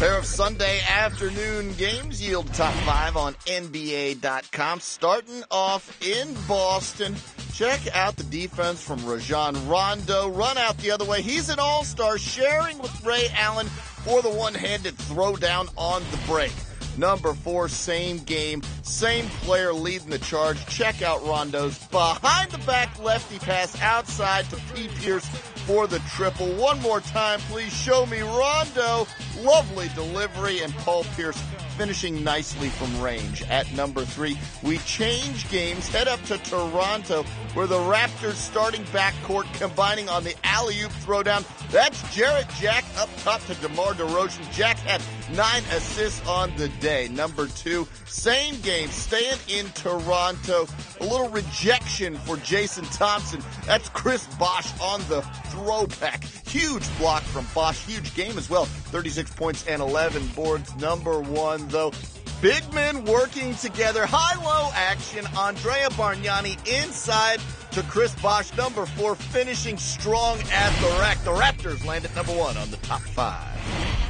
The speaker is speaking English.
Pair of Sunday afternoon games yield top 5 on NBA.com. Starting off in Boston, check out the defense from Rajon Rondo. Run out the other way. He's an all-star, sharing with Ray Allen for the one-handed throwdown on the break. Number 4, same game, same player leading the charge. Check out Rondo's behind-the-back lefty pass outside to P. Pierce for the triple. One more time, please show me Rondo. Lovely delivery, and Paul Pierce finishing nicely from range. At number 3, we change games, head up to Toronto, where the Raptors starting backcourt combining on the alley-oop throwdown. That's Jarrett Jack up top to DeMar DeRozan. Jack had 9 assists on the day. Number 2, same game, staying in Toronto. A little rejection for Jason Thompson. That's Chris Bosh on the throwback. Huge block from Bosh. Huge game as well. 36 points and 11 boards. Number 1, though. Big men working together. High-low action. Andrea Bargnani inside to Chris Bosh. Number 4 finishing strong at the rack. The Raptors land at number 1 on the top 5.